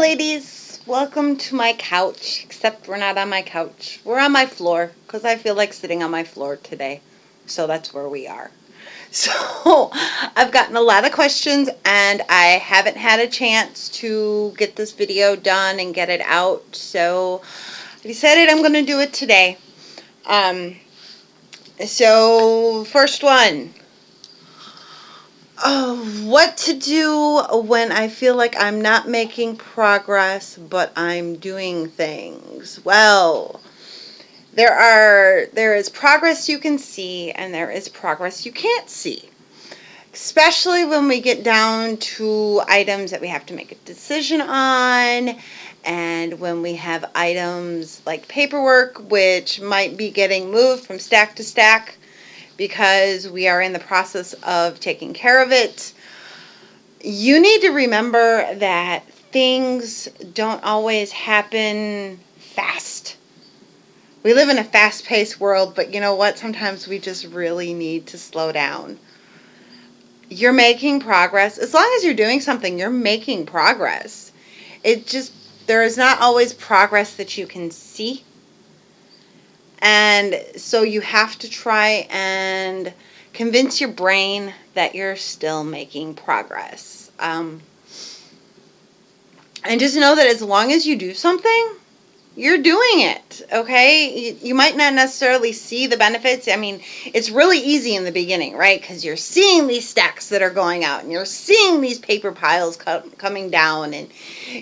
ladies. Welcome to my couch, except we're not on my couch. We're on my floor because I feel like sitting on my floor today. So that's where we are. So I've gotten a lot of questions and I haven't had a chance to get this video done and get it out. So I decided I'm going to do it today. So first one. What to do when I feel like I'm not making progress, but I'm doing things. Well, there is progress you can see and there is progress you can't see. Especially when we get down to items that we have to make a decision on, and when we have items like paperwork, which might be getting moved from stack to stack because we are in the process of taking care of it. You need to remember that things don't always happen fast. We live in a fast-paced world, but you know what? Sometimes we just really need to slow down. You're making progress. As long as you're doing something, you're making progress. There is not always progress that you can see. And so you have to try and convince your brain that you're still making progress. And just know that as long as you do something, you're doing it, okay? You might not necessarily see the benefits. I mean, it's really easy in the beginning, right? Because you're seeing these stacks that are going out, and you're seeing these paper piles coming down, and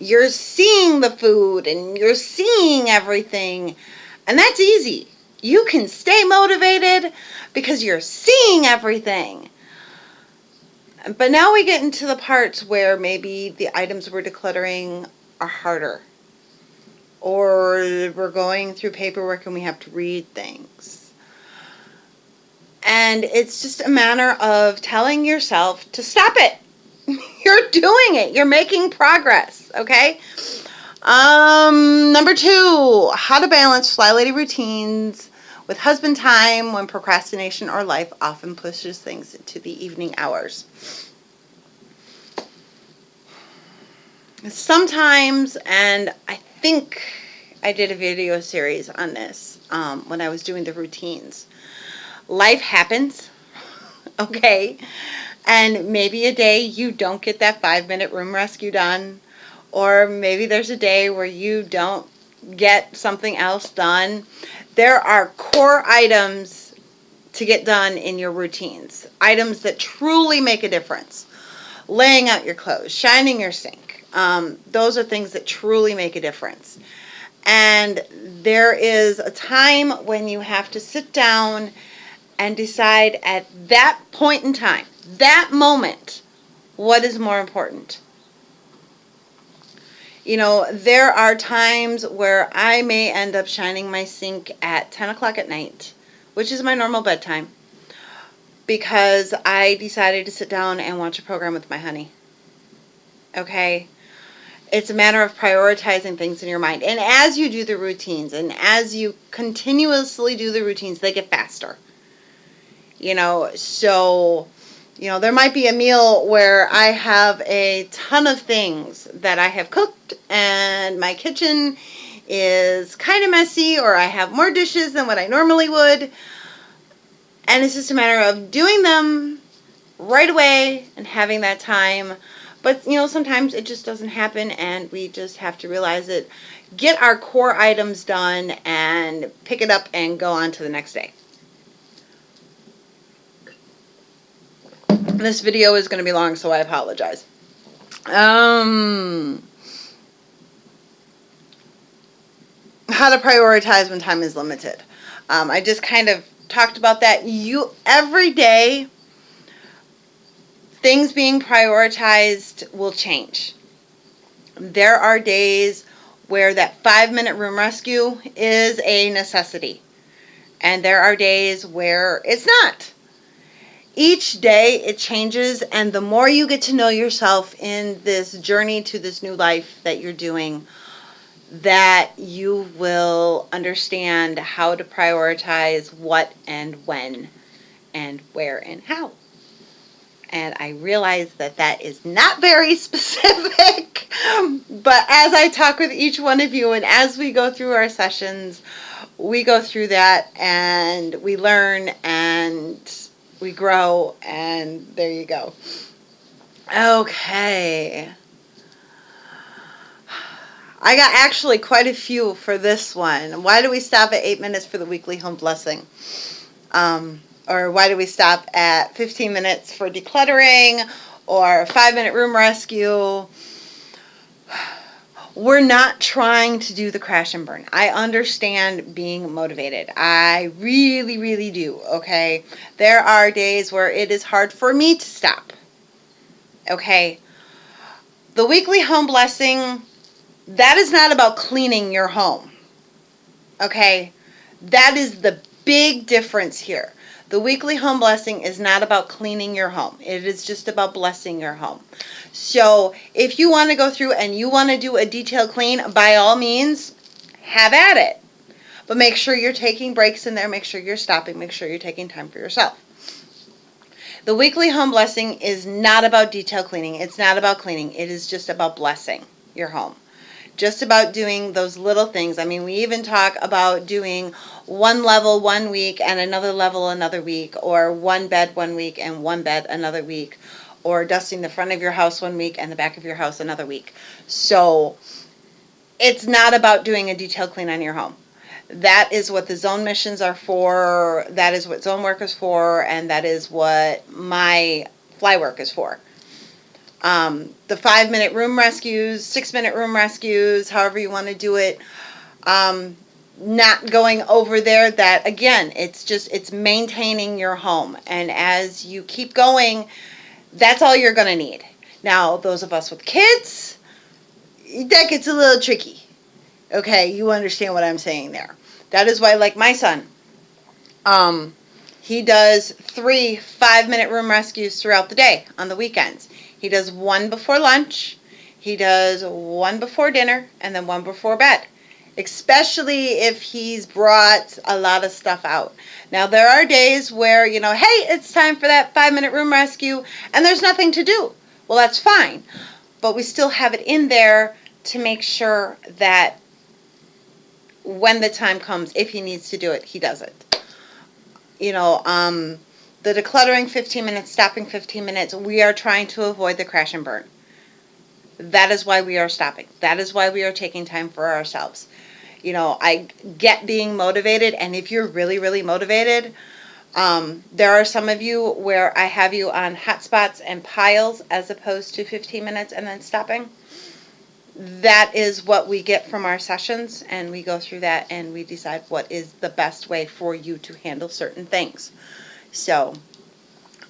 you're seeing the food, and you're seeing everything. And that's easy. You can stay motivated because you're seeing everything. But now we get into the parts where maybe the items we're decluttering are harder. Or we're going through paperwork and we have to read things. And it's just a matter of telling yourself to stop it. You're doing it. You're making progress, okay? Number 2, how to balance fly lady routines with husband time when procrastination or life often pushes things into the evening hours. Sometimes, and I think I did a video series on this when I was doing the routines. Life happens, okay? And maybe a day you don't get that 5-minute room rescue done. Or maybe there's a day where you don't get something else done. There are core items to get done in your routines. Items that truly make a difference. Laying out your clothes, shining your sink. Those are things that truly make a difference. And there is a time when you have to sit down and decide at that point in time, that moment, what is more important. You know, there are times where I may end up shining my sink at 10 o'clock at night, which is my normal bedtime, because I decided to sit down and watch a program with my honey. Okay? It's a matter of prioritizing things in your mind. And as you do the routines, and as you continuously do the routines, they get faster. You know, so... You know, there might be a meal where I have a ton of things that I have cooked and my kitchen is kind of messy, or I have more dishes than what I normally would. And it's just a matter of doing them right away and having that time. But, you know, sometimes it just doesn't happen and we just have to realize it. Get our core items done and pick it up and go on to the next day. This video is going to be long, so I apologize. How to prioritize when time is limited. I just kind of talked about that. Every day, things being prioritized will change. There are days where that 5-minute room rescue is a necessity. And there are days where it's not. Each day it changes, and the more you get to know yourself in this journey to this new life that you're doing, that you will understand how to prioritize what and when and where and how. And I realize that that is not very specific, But as I talk with each one of you and as we go through our sessions, we go through that and we learn and we grow, and there you go. Okay. I got actually quite a few for this one. Why do we stop at 8 minutes for the weekly home blessing? Or why do we stop at 15 minutes for decluttering or 5-minute room rescue? We're not trying to do the crash and burn. I understand being motivated. I really, really do, okay? There are days where it is hard for me to stop, okay? The weekly home blessing, that is not about cleaning your home, okay? That is the big difference here. The weekly home blessing is not about cleaning your home. It is just about blessing your home. So if you want to go through and you want to do a detailed clean, by all means, have at it. But make sure you're taking breaks in there. Make sure you're stopping. Make sure you're taking time for yourself. The weekly home blessing is not about detailed cleaning. It's not about cleaning. It is just about blessing your home. Just about doing those little things. I mean, we even talk about doing one level one week and another level another week, or one bed one week and one bed another week, or dusting the front of your house one week and the back of your house another week. So it's not about doing a detailed clean on your home. That is what the zone missions are for. That is what zone work is for, and that is what my fly work is for. The 5-minute room rescues, 6-minute room rescues, however you want to do it. Not going over there, that again, it's maintaining your home. And as you keep going, that's all you're going to need. Now, those of us with kids, that gets a little tricky. Okay, you understand what I'm saying there. That is why, like my son, he does 3 5-minute room rescues throughout the day on the weekends. He does one before lunch, he does one before dinner, and then one before bed. Especially if he's brought a lot of stuff out. Now, there are days where, hey, it's time for that 5-minute room rescue, and there's nothing to do. Well, that's fine. But we still have it in there to make sure that when the time comes, if he needs to do it, he does it. The decluttering 15 minutes, stopping 15 minutes, we are trying to avoid the crash and burn. That is why we are stopping. That is why we are taking time for ourselves. I get being motivated, and if you're really, really motivated, there are some of you where I have you on hot spots and piles as opposed to 15 minutes and then stopping. That is what we get from our sessions, and we go through that and we decide what is the best way for you to handle certain things. So,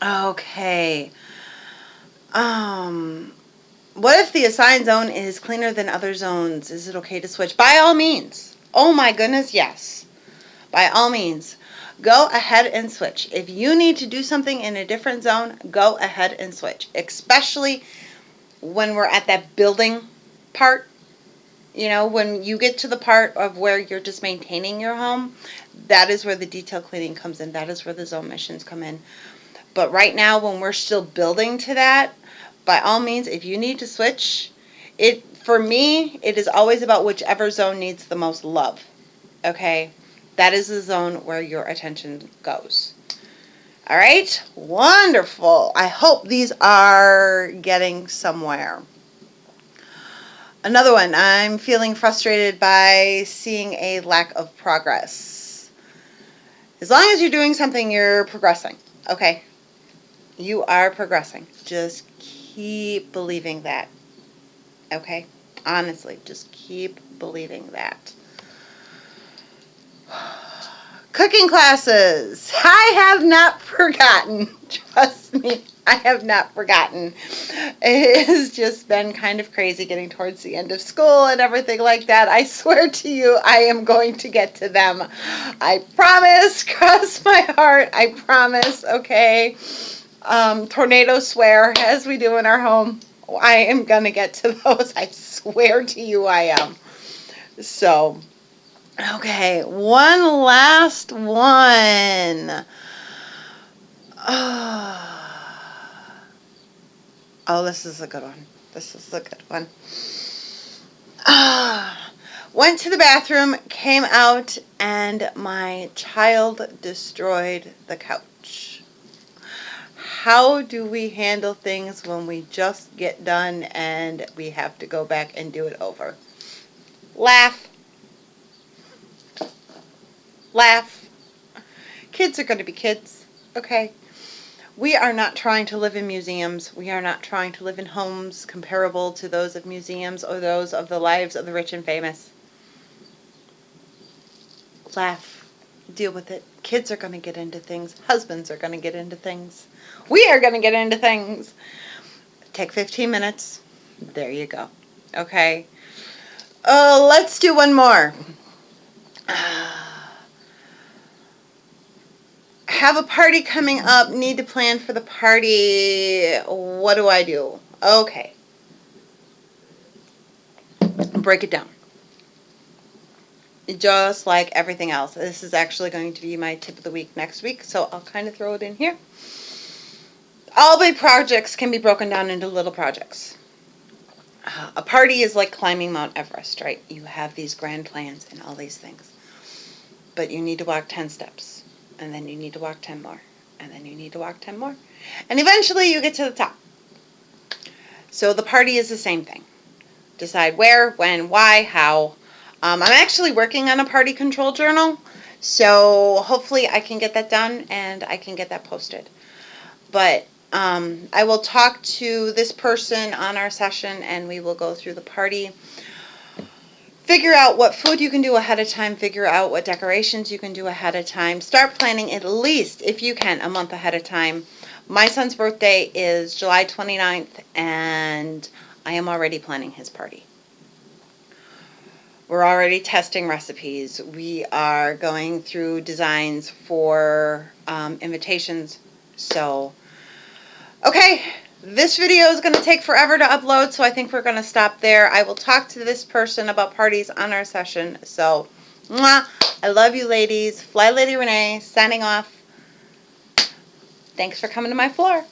okay. What if the assigned zone is cleaner than other zones? Is it okay to switch? By all means. Oh my goodness, yes. By all means. Go ahead and switch. If you need to do something in a different zone, go ahead and switch. Especially when we're at that building part. When you get to the part of where you're just maintaining your home, that is where the detail cleaning comes in. That is where the zone missions come in. But right now, when we're still building to that, by all means, if you need to switch, for me, it is always about whichever zone needs the most love. Okay? That is the zone where your attention goes. All right? Wonderful. I hope these are getting somewhere. Another one, I'm feeling frustrated by seeing a lack of progress. As long as you're doing something, you're progressing. Okay? You are progressing. Just keep believing that. Okay? Honestly, just keep believing that. Cooking classes. I have not forgotten. Trust me, I have not forgotten. It has just been kind of crazy getting towards the end of school and everything like that. I swear to you, I am going to get to them. I promise. Cross my heart. I promise. Okay? Tornado swear, as we do in our home. I am going to get to those. I swear to you I am. So, okay, one last one. Oh, this is a good one. This is a good one. Went to the bathroom, came out, and my child destroyed the couch. How do we handle things when we just get done and we have to go back and do it over? Laugh. Laugh. Kids are going to be kids, okay? We are not trying to live in museums. We are not trying to live in homes comparable to those of museums or those of the lives of the rich and famous. Laugh. Deal with it. Kids are going to get into things. Husbands are going to get into things. We are going to get into things. Take 15 minutes. There you go. Okay. Let's do one more. Have a party coming up. Need to plan for the party. What do I do? Okay. Break it down. Just like everything else. This is actually going to be my tip of the week next week, so I'll kind of throw it in here. All big projects can be broken down into little projects. A party is like climbing Mount Everest, right? You have these grand plans and all these things. But you need to walk 10 steps. And then you need to walk 10 more. And then you need to walk 10 more. And eventually you get to the top. So the party is the same thing. Decide where, when, why, how. I'm actually working on a party control journal. So hopefully I can get that done and I can get that posted. But I will talk to this person on our session and we will go through the party. Figure out what food you can do ahead of time. Figure out what decorations you can do ahead of time. Start planning at least, if you can, a month ahead of time. My son's birthday is July 29th and I am already planning his party. We're already testing recipes. We are going through designs for invitations. So, okay, this video is going to take forever to upload, so I think we're going to stop there. I will talk to this person about parties on our session. So, mwah, I love you, ladies. Fly Lady Renee, signing off. Thanks for coming to my floor.